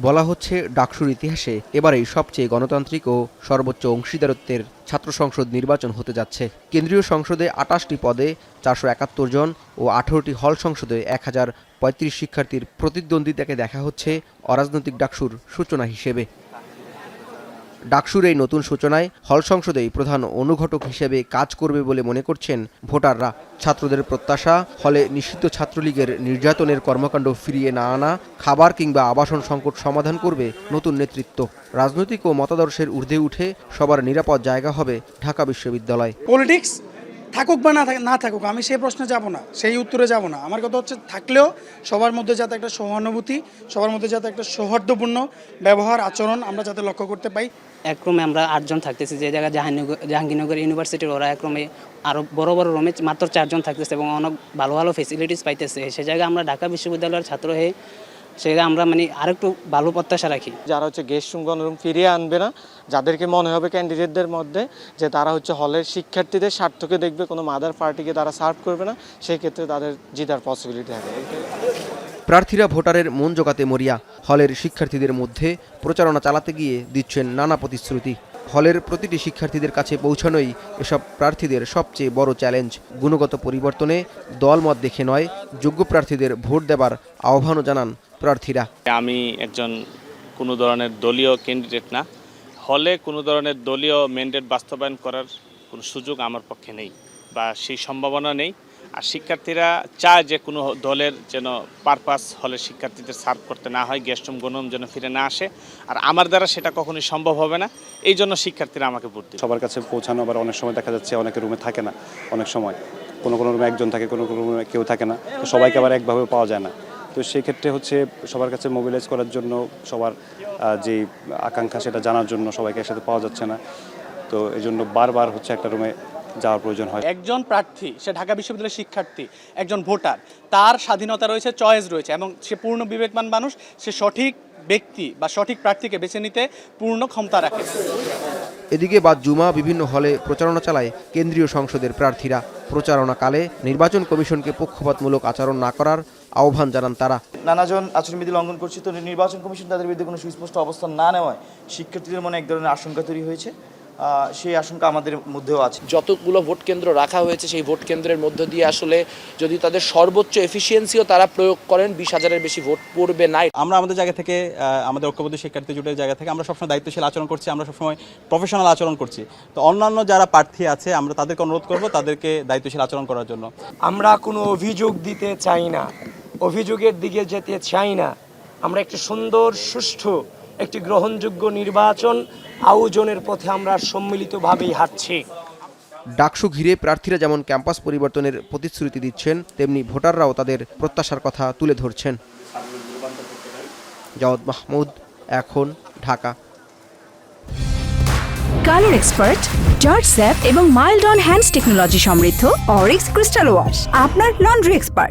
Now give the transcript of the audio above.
বলা হচ্ছে ডাকসুর ইতিহাসে এবারেই সবচেয়ে গণতান্ত্রিক ও সর্বোচ্চ অংশীদারত্বের ছাত্র সংসদ নির্বাচন হতে যাচ্ছে। কেন্দ্রীয় সংসদে ২৮টি পদে ৪৭১ জন ও ১৮টি হল সংসদে ১,০৩৫ শিক্ষার্থীর প্রতিদ্বন্দ্বিতাকে দেখা হচ্ছে অরাজনৈতিক ডাকসুর সূচনা হিসেবে। ডাকসুর এই নতুন সূচনায় হল সংসদেই প্রধান অনুঘটক হিসেবে কাজ করবে বলে মনে করছেন ভোটাররা। ছাত্রদের প্রত্যাশা, হলে নিষিদ্ধ ছাত্রলীগের নির্যাতনের কর্মকাণ্ড ফিরিয়ে না আনা, খাবার কিংবা আবাসন সংকট সমাধান করবে নতুন নেতৃত্ব। রাজনৈতিক ও মতাদর্শের ঊর্ধ্বে উঠে সবার নিরাপদ জায়গা হবে ঢাকা বিশ্ববিদ্যালয়। পলিটিক্স থাকুক বা না থাকুক, আমি সেই প্রশ্নে যাব না, সেই উত্তরে যাব না। আমার কথা হচ্ছে থাকলেও সবার মধ্যে যাতে একটা সহানুভূতি, সবার মধ্যে যাতে একটা সৌহার্দ্যপূর্ণ ব্যবহার আচরণ আমরা যাতে লক্ষ্য করতে পাই। এক রুমে আমরা 8 জন থাকতেছি, যে জায়গায় জাহাঙ্গীরনগর ইউনিভার্সিটির ওরা এক রুমে আরও বড় বড় রুমে মাত্র 4 জন থাকতেছে এবং অনেক ভালো ভালো ফেসিলিটিস পাইতেছে। সে জায়গায় আমরা ঢাকা বিশ্ববিদ্যালয়ের ছাত্র হয়ে সেটা আমরা আরেকটু ভালো প্রত্যাশা রাখি। যারা গেস্ট রুম গণরুম ফিরিয়ে আনবে না, যাদেরকে মনে হবে ক্যান্ডিডেটদের মধ্যে যে তারা হলের শিক্ষার্থীদের স্বার্থকে দেখবে, কোনো মাদার পার্টিকে তারা সার্ভ করবে না, সেই ক্ষেত্রে তাদের জিতার পসিবিলিটি থাকে। প্রার্থীরা ভোটারের মন জোগাতে মরিয়া। হলের শিক্ষার্থীদের মধ্যে প্রচারণা চালাতে গিয়ে দিচ্ছেন নানা প্রতিশ্রুতি। হলের প্রতিটি শিক্ষার্থীদের কাছে পৌঁছানোই এসব প্রার্থীদের সবচেয়ে বড় চ্যালেঞ্জ। গুণগত পরিবর্তনে দলমত দেখে নয়, যোগ্য প্রার্থীদের ভোট দেবার আহ্বানও জানান প্রার্থীরা। আমি একজন কোনো ধরনের দলীয় ক্যান্ডিডেট না, হলে কোনো ধরনের দলীয় ম্যান্ডেট বাস্তবায়ন করার কোনো সুযোগ আমার পক্ষে নেই বা সেই সম্ভাবনা নেই। আর শিক্ষার্থীরা চায় যে কোনো দলের যেন পারপাস হলে শিক্ষার্থীদের সার্ভ করতে না হয়, গেস্ট রুম গণরুম যেন ফিরে না আসে। আর আমার দ্বারা সেটা কখনোই সম্ভব হবে না, এই জন্য শিক্ষার্থীরা আমাকে ভোট দেবে। সবার কাছে পৌঁছানো, আবার অনেক সময় দেখা যাচ্ছে অনেকে রুমে থাকে না, অনেক সময় কোনো রুমে একজন থাকে, কোনো রুমে কেউ থাকে না, তো সবাইকে আবার একভাবে পাওয়া যায় না। তো সেক্ষেত্রে সবার কাছে মোবিলাইজ করার জন্য, সবার যে আকাঙ্ক্ষা সেটা জানার জন্য সবাইকে একসাথে পাওয়া যাচ্ছে না। তো এই জন্য বারবার একটা রুমে যাওয়ার প্রয়োজন হয়। একজন প্রার্থী, সে ঢাকা বিশ্ববিদ্যালয়ের শিক্ষার্থী, একজন ভোটার, তার স্বাধীনতা রয়েছে, চয়েস রয়েছে এবং সে পূর্ণ বিবেকবান মানুষ। সে সঠিক ব্যক্তি বা সঠিক প্রার্থীকে বেছে নিতে পূর্ণ ক্ষমতা রাখে। এদিকে বাদ জুমা বিভিন্ন হলে প্রচারণা চালায় কেন্দ্রীয় সংসদের প্রার্থীরা। প্রচারণাকালে নির্বাচন কমিশনকে পক্ষপাতমূলক আচরণ না করার আহ্বান জানান তারা। নানাজন আচরণবিধি লঙ্ঘন করছে, তো নির্বাচন কমিশন তাদের বিরুদ্ধে কোনো সুস্পষ্ট অবস্থান না নেওয়ায় শিক্ষার্থীদের মনে এক ধরনের আশঙ্কা তৈরি হয়েছে। সেই আশঙ্কা আমাদের মধ্যেও আছে। যতগুলো ভোট কেন্দ্র রাখা হয়েছে সেই ভোট কেন্দ্রের মধ্য দিয়ে যদি তাদের সর্বোচ্চ এফিসিয়েন্সিও তারা প্রয়োগ করেন, 20,000-এর বেশি ভোট পড়বে না। আমরা আমাদের জায়গা থেকে, আমাদের ঐক্যবদ্ধ শিক্ষার্থী জোটের জায়গা থেকে আমরা সবসময় দায়িত্বশীল আচরণ করছি, আমরা সবসময় প্রফেশনাল আচরণ করছি। তো অন্যান্য যারা প্রার্থী আছে আমরা তাদেরকে অনুরোধ করব তাদেরকে দায়িত্বশীল আচরণ করার জন্য। আমরা কোনো অভিযোগ দিতে চাই না, অভিযোগের দিকে যেতে চাই না। আমরা একটি সুন্দর, সুষ্ঠু, একটি গ্রহণযোগ্য নির্বাচন আয়োজনের পথে আমরা সম্মিলিতভাবেই হাঁটছি। ডাকসু ঘিরে প্রার্থীরা যেমন ক্যাম্পাস পরিবর্তনের প্রতিশ্রুতি দিচ্ছেন, তেমনি ভোটাররাও তাদের প্রত্যাশার কথা তুলে ধরছেন। জাওয়াদ মাহমুদ, এখন, Dhaka. Colour expert, George sap এবং মাইল্ড অন হ্যান্ডস টেকনোলজি সমৃদ্ধ অরিক্স ক্রিস্টাল ওয়াশ, আপনার লন্ড্রি এক্সপার্ট।